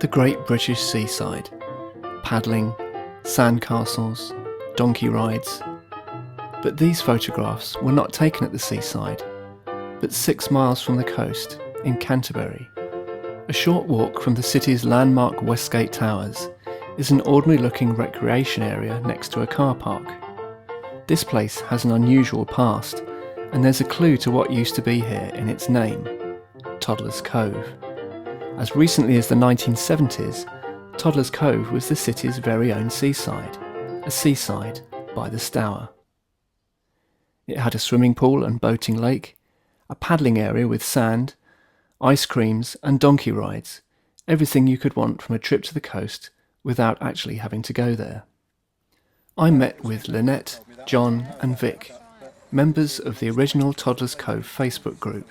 the great British seaside. Paddling, sandcastles, donkey rides. But these photographs were not taken at the seaside, but 6 miles from the coast in Canterbury. A short walk from the city's landmark Westgate Towers is an ordinary-looking recreation area next to a car park. This place has an unusual past, and there's a clue to what used to be here in its name, Toddler's Cove. As recently as the 1970s, Toddler's Cove was the city's very own seaside, a seaside by the Stour. It had a swimming pool and boating lake, a paddling area with sand, ice creams and donkey rides, everything you could want from a trip to the coast without actually having to go there. I met with Lynette, John and Vic, members of the original Toddler's Cove Facebook group,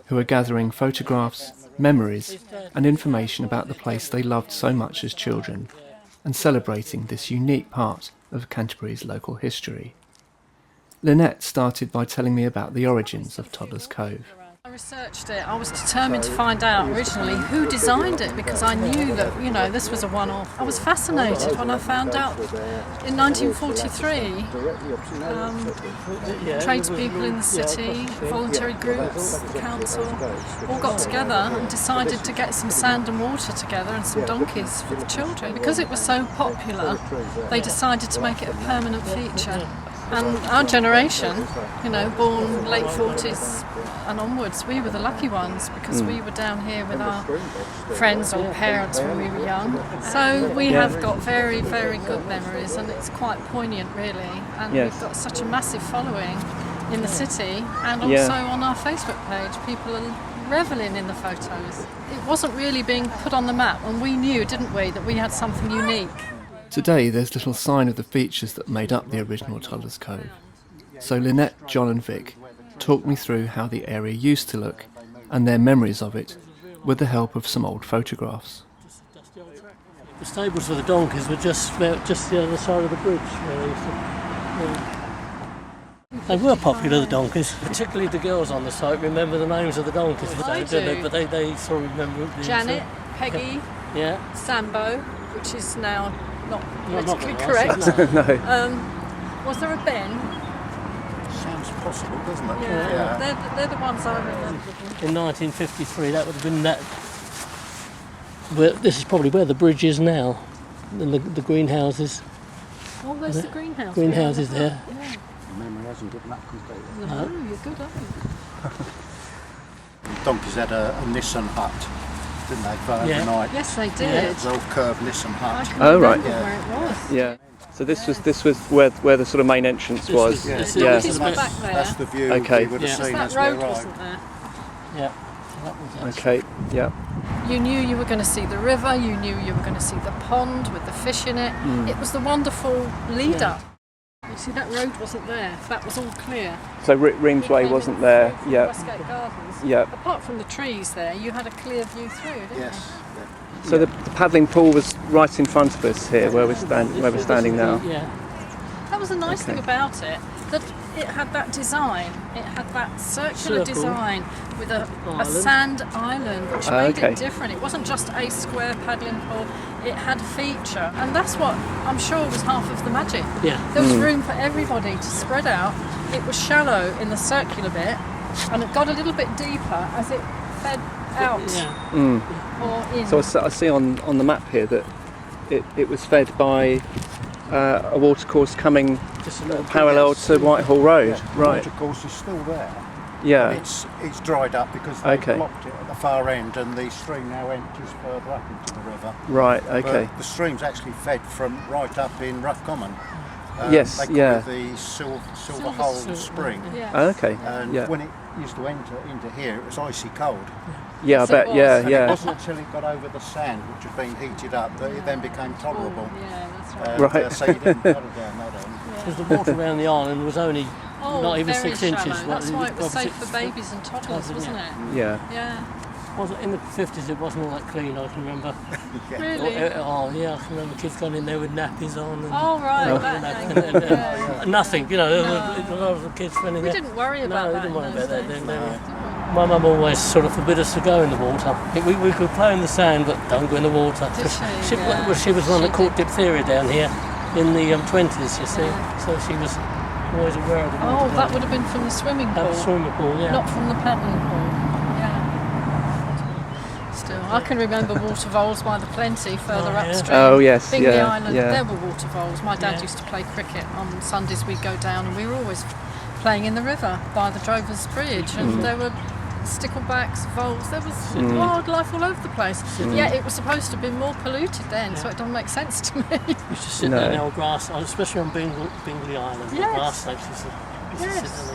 who are gathering photographs, memories and information about the place they loved so much as children, and celebrating this unique part of Canterbury's local history. Lynette started by telling me about the origins of Toddler's Cove. I researched it. I was determined to find out originally who designed it, because I knew that, this was a one-off. I was fascinated when I found out in 1943, tradespeople in the city, voluntary groups, the council, all got together and decided to get some sand and water together and some donkeys for the children. Because it was so popular, they decided to make it a permanent feature. And our generation, born late 40s and onwards, we were the lucky ones, because we were down here with our friends or parents when we were young. So we have got very, very good memories, and it's quite poignant really. And we've got such a massive following in the city, and also on our Facebook page. People are revelling in the photos. It wasn't really being put on the map, and we knew, didn't we, that we had something unique. Today there's little sign of the features that made up the original Toddler's Cove. So Lynette, John and Vic talked me through how the area used to look and their memories of it, with the help of some old photographs. The stables for the donkeys were just the other side of the bridge. They were popular, the donkeys. Particularly the girls on the site remember the names of the donkeys. I do. But they sort of remember... Janet, Peggy, Sambo, which is now not politically correct. No. Was there a Ben? Sounds possible, doesn't it? Yeah. They're the ones I remember. In 1953, that would have been that. This is probably where the bridge is now, and the greenhouses. Oh, there's the greenhouse. Greenhouses there. Yeah. Memory hasn't given that completely. No, you're good, aren't you? Donkeys had a Nissan hut, didn't they, for overnight? Yes, they did. Yeah, it was an old curved Nissan hut. Oh, right. Where it was. Yeah. So this was where the sort of main entrance was. Donkeys were back there. That's the view Okay. we would have seen that as we road arrived. wasn't there. Yeah. That was it. Okay, yeah. You knew you were going to see the river, you knew you were going to see the pond with the fish in it. It was the wonderful lead-up. You see, that road wasn't there. That was all clear. So Reams Way wasn't there. Yeah. Westgate Gardens. Yeah. Apart from the trees there, you had a clear view through, didn't you? Yes. So the paddling pool was right in front of us here, where we're standing now. Yeah. That was a nice thing about it, that it had that design. It had that circular design with a sand island, which made it different. It wasn't just a square paddling pool, it had a feature. And that's what I'm sure was half of the magic. Yeah. There was room for everybody to spread out. It was shallow in the circular bit, and it got a little bit deeper as it fed out or in. So I see on the map here that it was fed by a watercourse coming parallel to Whitehall Road. Yeah, Right. The watercourse is still there. Yeah. It's dried up because they blocked it at the far end, and the stream now empties further up into the river. Right. Okay. But the stream's actually fed from right up in Rough Common. Yes. They call Yeah. it the Silver Hole Spring. Yeah. Okay. And Yeah. when it used to enter into here, it was icy cold. Yeah. I bet. it was. Yeah. And it Yeah. wasn't until it got over the sand, which had been heated up, that it then became tolerable. Yeah, that's right. And, Right. so you didn't cut it down that end. Because the water around the island was only not even very 6 inches. shallow. That's why it was probably safe for babies and toddlers, wasn't it? Yeah. Yeah. In the 50s, it wasn't all that clean, I can remember. Really? I can remember kids going in there with nappies on. And, Oh, right. That thing. nothing, there were a lot of the kids running We there. didn't worry about No, that. we didn't worry in about those that days. then. My mum always sort of forbid us to go in the water. We could play in the sand, but don't go in the water. Did she? She was the one that She caught did. diphtheria down here in the 20s, you see. Yeah. So she was always aware of the water. Oh, that would have been from the swimming pool. The swimming pool, yeah. Not from the paddling pool. Yeah. Still, I can remember water voles by the Plenty further Oh, yeah. upstream. Oh, yes, Bingley yeah, Island, yeah. there were water voles. My dad Yeah. used to play cricket. On Sundays we'd go down and we were always playing in the river by the Drovers Bridge, and there were sticklebacks, voles, there was wildlife all over the place. Yet it was supposed to have been more polluted then, so it doesn't make sense to me. We used to sit there in our grass, especially on Bingley Island, the Yes. grass slopes. We used to sit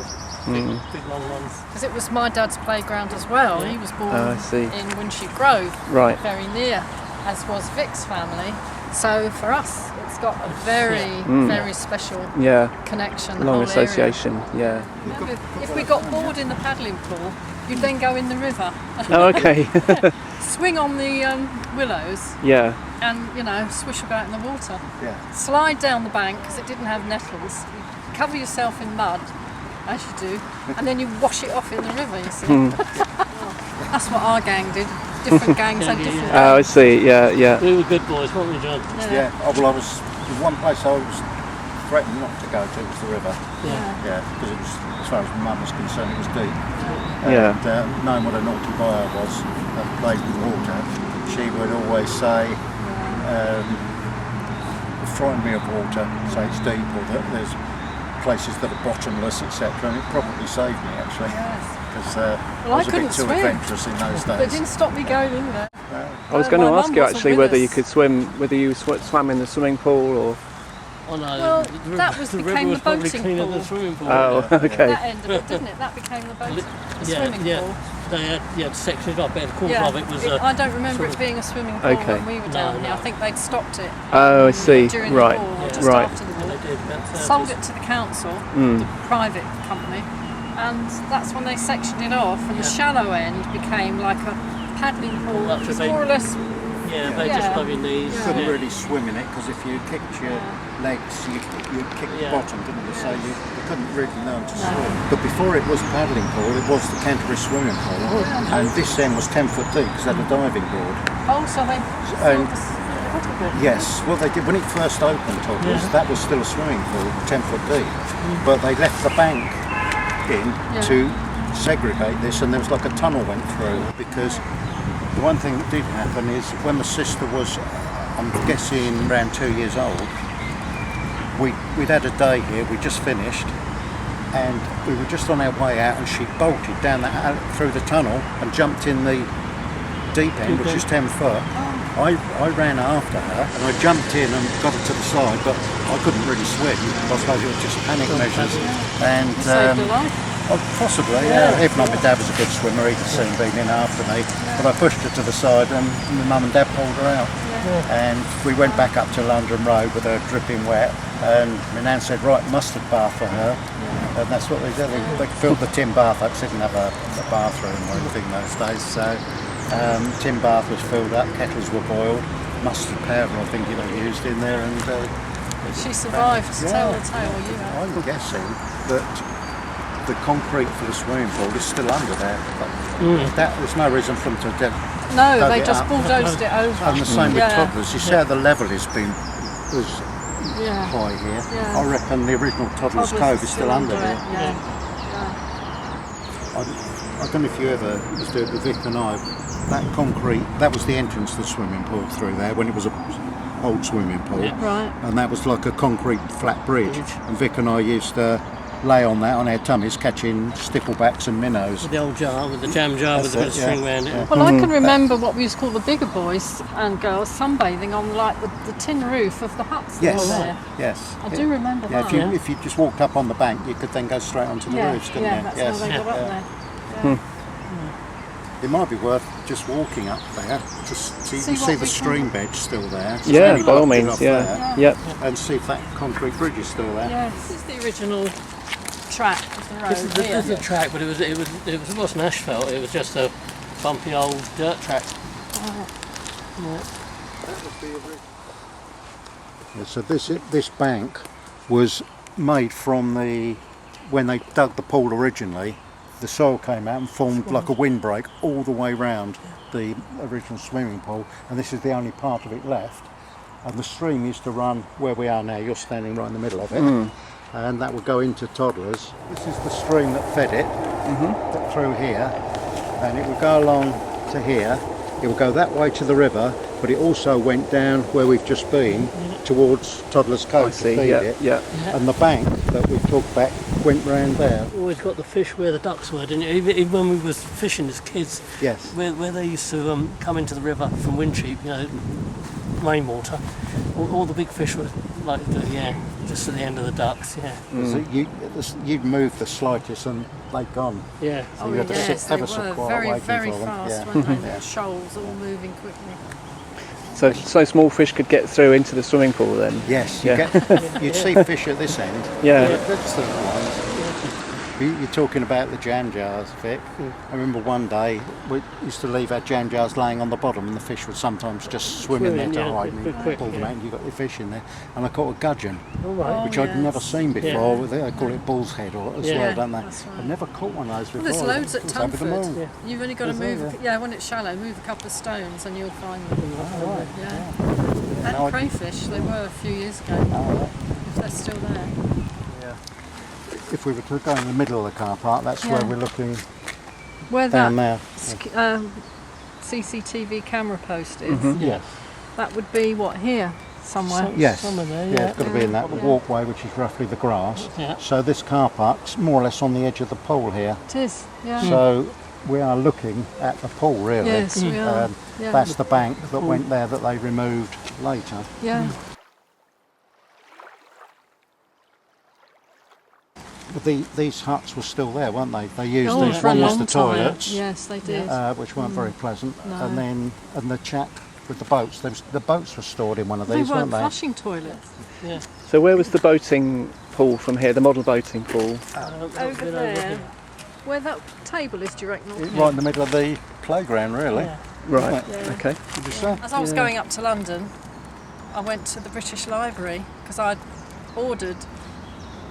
there with big long ones. Because it was my dad's playground as well. He was born Oh, I see. in Winship Grove, Right. very near, as was Vic's family. So for us, it's got a very, very special Yeah. connection. The Long whole association. Yeah. Area. If we got bored in the paddling pool, you'd then go in the river, Oh, okay. swing on the willows, Yeah. and swish about in the water. Yeah. Slide down the bank because it didn't have nettles. Cover yourself in mud, as you do, and then you wash it off in the river. You see. That's what our gang did. Different gangs had different. Oh, I see. Yeah, yeah. We were good boys, weren't we, John? Yeah. Oh, well, the one place I was threatened not to go to was the river. Yeah. Yeah, because it was, as far as Mum was concerned, it was deep. Yeah. And knowing what a naughty boy I was, that played with water, she would always say, frighten me of water, say it's deep, or that there's places that are bottomless, etc. And it probably saved me, actually. Yes. Because Well, I I was a couldn't bit too swim. adventurous in those But it days. didn't stop me going in there. I was going to My ask mum you wasn't actually with whether you us. could swim, whether you swam in the swimming pool or. Oh no, Well, that the river became was the probably boating cleaner pool. than the swimming pool. Oh, okay. That end of it, didn't it? That became the swimming pool. They had sectioned it up, but a quarter Yeah, of it was. I don't remember sort it of- being a swimming pool Okay. when we were down No, here. no. I think they'd stopped it Oh, I see. during Right. the war, or just Right. after the Yeah, war. they did. Sold it to the council, the private company, and that's when they sectioned it off, and the shallow end became like a paddling pool. Well, It was they- more or less. Yeah, they Yeah. just plug your knees. Yeah. Couldn't yeah. really swim in it because if you kicked your legs, you kicked Yeah. the bottom, didn't you? So you couldn't really learn to swim. But before it was paddling pool, it was the Canterbury swimming pool, and this end was 10 foot deep because it had a diving board. Oh, so they. And- sold the- Yes, well they did when it first opened, toddlers, that was still a swimming pool, 10 foot deep. But they left the bank in to segregate this, and there was like a tunnel went through, because the one thing that did happen is when my sister was, I'm guessing around 2 years old, we'd had a day here, we just finished, and we were just on our way out, and she bolted down through the tunnel and jumped in the deep end, which is 10 foot. I ran after her and I jumped in and got her to the side, but I couldn't really swim. I suppose it was just panic measures. And Saved her life. possibly, yeah. If not, my dad was a good swimmer, he'd soon been in after me. But I pushed her to the side and my mum and dad pulled her out. And we went back up to London Road with her dripping wet. And my nan said, right, mustard bath for her. And that's what they did. They filled the tin bath up, 'cause they didn't have a bathroom or anything those days. So tin bath was filled up, kettles were boiled, mustard powder I think they used in there, and She survived to tell the tale. You know. I'm guessing that the concrete for the swimming pool is still under there. But there's no reason for them to No, dug they it just up. bulldozed it over. And the same Yeah. with toddlers. You see how the level was Yeah. high here. Yeah. I reckon the original Toddler's Toddlers Cove is still under it. here. Yeah. I don't know if you ever used to do it with Vic and I. That concrete, that was the entrance to the swimming pool through there when it was an old swimming pool. Yeah. Right. And that was like a concrete flat bridge. And Vic and I used to lay on that on our tummies catching sticklebacks and minnows. With the old jar, with the jam jar with a bit of string around it. Well, I can remember what we used to call the bigger boys and girls sunbathing on like the tin roof of the huts that were there. Yes. I do remember Yeah, that. if you just walked up on the bank, you could then go straight onto the roofs, couldn't you? That's Yes. how they got up there. Hmm. It might be worth just walking up there to so you See can see what the we can- stream bed still there. It's Yeah, only by all blocked it means. off Yeah. there, Yep. and see if that concrete bridge is still there. Yeah, this is the original track of the road This is here. a track, but it wasn't asphalt. It was just a bumpy old dirt track. Yeah, so this bank was made from when they dug the pool originally the soil came out and formed like a windbreak all the way round the original swimming pool, and this is the only part of it left. And the stream used to run where we are now. You're standing right in the middle of it, and that would go into Toddlers. This is the stream that fed it through here, and it would go along to here. It would go that way to the river, but it also went down where we've just been towards Toddlers Cove to feed it. Yeah. And the bank that we talked about went round there. Always got the fish where the ducks were, didn't you? Even when we was fishing as kids, Yes. where they used to come into the river from Wincheap, rainwater, all the big fish were like just at the end of the ducks, So you'd move the slightest and they'd gone. Yeah. So you had to sit ever so quiet very, waiting very for them. fast, Yeah. weren't they? The shoals all moving quickly. So small fish could get through into the swimming pool then? Yes, Yeah. you'd see fish at this end. Yeah. That's the ones. You're talking about the jam jars, Vic. I remember one day we used to leave our jam jars laying on the bottom, and the fish would sometimes just swim in there to hide, and you pull them out and you got your fish in there. And I caught a gudgeon, which I'd never seen before. They call it bull's head as well, don't they? That's right. I've never caught one of those before. Well, there's loads at It was over the Tumford. moon. You've only got to move, when it's shallow, move a couple of stones and you'll find them. And crayfish, they were a few years ago, if they're still there. If we were to go in the middle of the car park, that's where we're looking Where down that there. CCTV camera post is, Yes. that would be what, here somewhere? Yes. Somewhere there, Yeah, it's got to be in that walkway, which is roughly the grass. Yeah. So this car park's more or less on the edge of the pool here. It is, yeah. So we are looking at the pool, really. Yes, we are. That's the bank that went there that they removed later. Yeah. But these huts were still there, weren't they? They used Oh, these. for a One was long the time. toilets, Yes, they did. which weren't very pleasant. No. And the chat with the boats. The boats were stored in one of They these, weren't weren't they? flushing toilets. Yeah. So where was the boating pool from here, the model boating pool? Over there. Where that table is, do you reckon? Right in the middle of the playground, really. Yeah. Right, Yeah. okay. Did you say? As I was going up to London, I went to the British Library because I'd ordered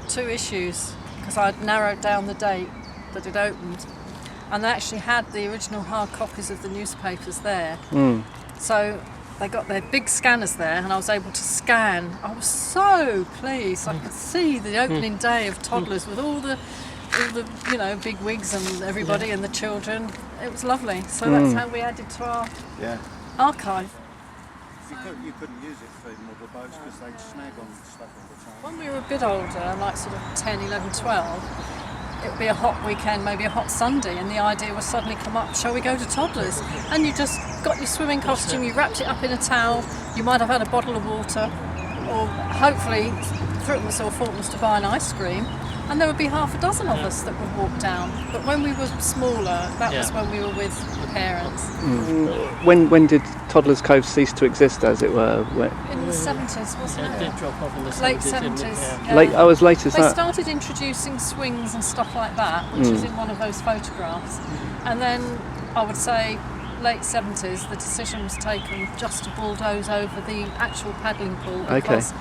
2 issues because I'd narrowed down the date that it opened, and they actually had the original hard copies of the newspapers there. So they got their big scanners there, and I was able to scan. I was so pleased. I could see the opening day of Toddlers with all the big wigs and everybody and the children. It was lovely. So that's how we added to our archive. You couldn't use it for model boats because they'd snag on stuff all the time. When we were a bit older, like sort of 10, 11, 12, it would be a hot weekend, maybe a hot Sunday, and the idea would suddenly come up, shall we go to Toddlers? And you just got your swimming costume, you wrapped it up in a towel, you might have had a bottle of water, or hopefully threepence or fourpence to buy an ice cream, and there would be half a dozen of us that would walk down. But when we were smaller, that was when we were with parents. When did Toddlers Cove cease to exist, as it were? In the 70s, wasn't It it? did drop off in the Late 70s, didn't it? 70s. Yeah. Late, as late as They that? started introducing swings and stuff like that, which is in one of those photographs. And then I would say late 70s, the decision was taken just to bulldoze over the actual paddling pool. Because,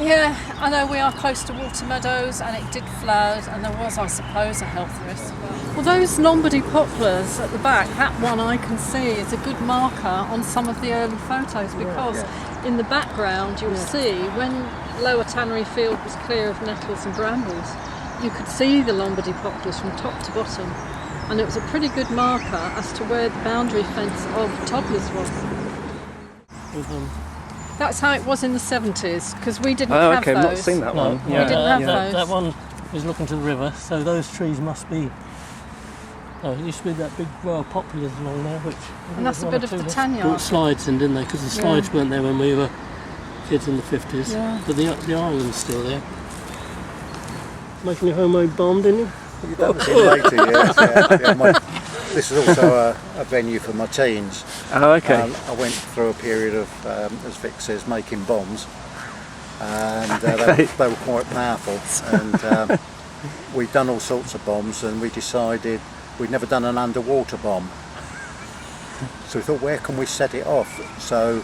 yeah, I know we are close to water meadows and it did flood and there was, I suppose, a health risk. Well, those Lombardy poplars at the back, that one I can see is a good marker on some of the early photos because in the background you'll see when Lower Tannery Field was clear of nettles and brambles, you could see the Lombardy poplars from top to bottom, and it was a pretty good marker as to where the boundary fence of Toddlers was. That's how it was in the 70s, because we didn't have those. I've not seen that one. We didn't have those. That one is looking to the river, so those trees must be. Oh, it used to be that big row of poplars along there, which. And that's a bit of the tan Brought yard. slides in, didn't they? Because the slides weren't there when we were kids in the 50s. Yeah. But the island's still there. Making a homemade bomb, didn't you? That was in later years. This is also a venue for my teens. Oh, okay. I went through a period of, as Vic says, making bombs, and they were quite powerful. And we'd done all sorts of bombs, and we decided we'd never done an underwater bomb. So we thought, where can we set it off? So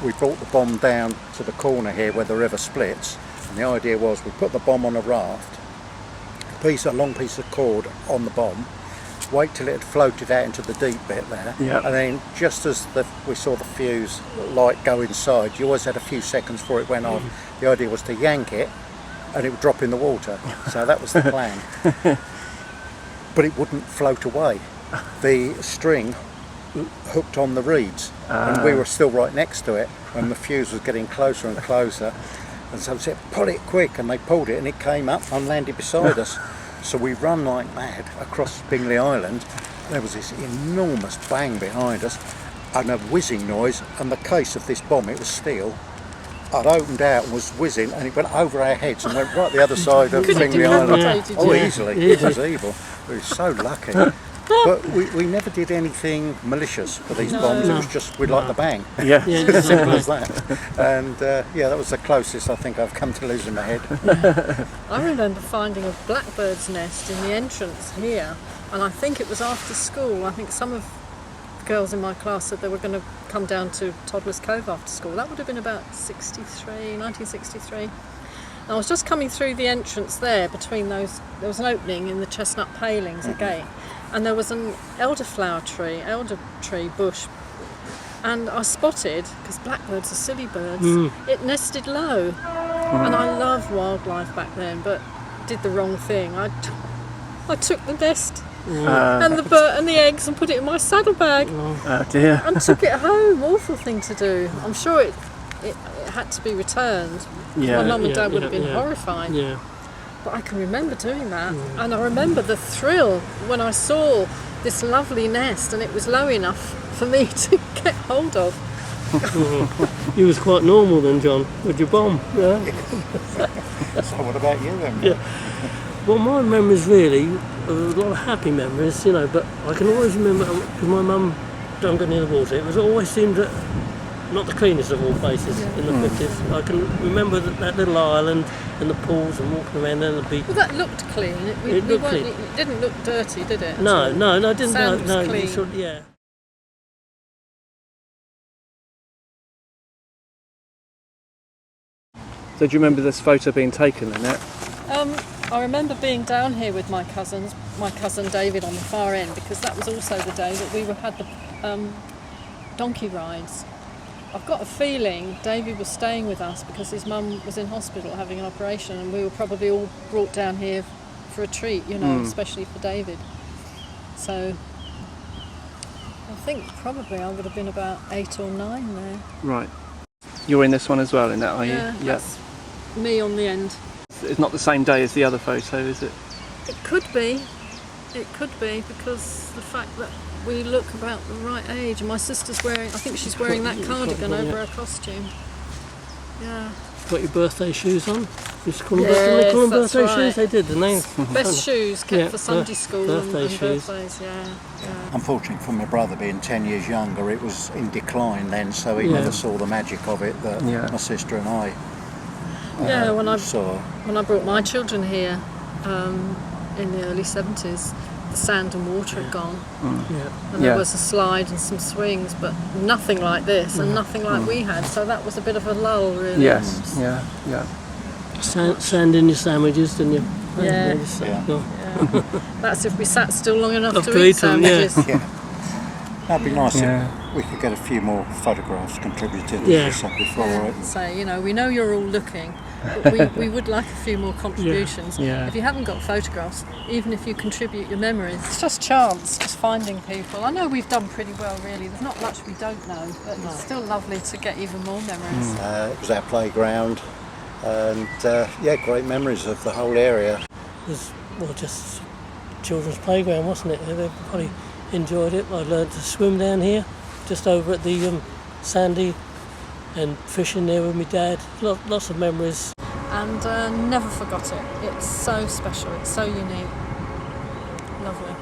we brought the bomb down to the corner here where the river splits, and the idea was we put the bomb on a raft, a long piece of cord on the bomb, wait till it had floated out into the deep bit there, and then just as we saw the fuse light go inside, you always had a few seconds before it went off. The idea was to yank it and it would drop in the water. So that was the plan. But it wouldn't float away. The string hooked on the reeds, and we were still right next to it, and the fuse was getting closer and closer. And so I said, pull it quick, and they pulled it, and it came up and landed beside us. So we run like mad across Bingley Island. There was this enormous bang behind us, and a whizzing noise, and the case of this bomb, it was steel, I'd opened out and was whizzing, and it went over our heads and went right the other side of Bingley Island. Oh, easily. It was evil. We were so lucky. But we never did anything malicious with these bombs. It was just, we'd like the bang. Yeah. As simple as that. And that was the closest I think I've come to losing my head. I remember finding a blackbird's nest in the entrance here, and I think it was after school. I think some of the girls in my class said they were going to come down to Toddler's Cove after school. That would have been about 1963. And I was just coming through the entrance there between those. There was an opening in the chestnut palings, a gate, and there was an elder tree bush, and I spotted, because blackbirds are silly birds, it nested low. And I loved wildlife back then, but did the wrong thing. I took the nest and the bird and the eggs and put it in my saddlebag. Oh dear. And took it home. Awful thing to do. I'm sure it had to be returned. Yeah. My mum and dad would have been horrified. Yeah. But I can remember doing that. And I remember the thrill when I saw this lovely nest and it was low enough for me to get hold of. You was quite normal then, John, with your bomb. Yeah. So what about you then? Yeah. Well, my memories really are a lot of happy memories, but I can always remember, because my mum don't go near the water, it was always seemed that not the cleanest of all places in the 50s. I can remember that little island and the pools and walking around there on the beach. Well, that looked clean. It looked clean. It didn't look dirty, did it? No, it didn't. Sand was no, clean. yeah. So do you remember this photo being taken, Annette? I remember being down here with my cousins, my cousin David on the far end, because that was also the day that we had the donkey rides. I've got a feeling David was staying with us because his mum was in hospital having an operation, and we were probably all brought down here for a treat, especially for David. So I think probably I would have been about 8 or 9 there. Right. You're in this one as well, Annette, are you? Yeah, that's me on the end. It's not the same day as the other photo, is it? It could be, because the fact that we look about the right age, and my sister's wearing, I think she's wearing that cardigan over her costume. Yeah. Got your birthday shoes on? Did they call them birthday shoes? They did, didn't they? Best shoes kept for Sunday school and shoes. birthdays, yeah. Unfortunately for my brother being 10 years younger, it was in decline then, so he never saw the magic of it that my sister and I saw. When I brought my children here in the early 70s, the sand and water had gone. And there was a slide and some swings, but nothing like this and nothing like we had, so that was a bit of a lull, really. Yes, yeah. Sand in your sandwiches, didn't you? Yeah. That's if we sat still long enough to eat sandwiches. That'd be nice if we could get a few more photographs contributed, as you said before. So, we know you're all looking, but we would like a few more contributions. If you haven't got photographs, even if you contribute your memories, it's just chance, just finding people. I know we've done pretty well, really. There's not much we don't know, but it's still lovely to get even more memories. It was our playground, and great memories of the whole area. It was just children's playground, wasn't it? They probably enjoyed it. I learned to swim down here, just over at the Sandy, and fishing there with my dad. Lots of memories. And never forgot it. It's so special, it's so unique. Lovely.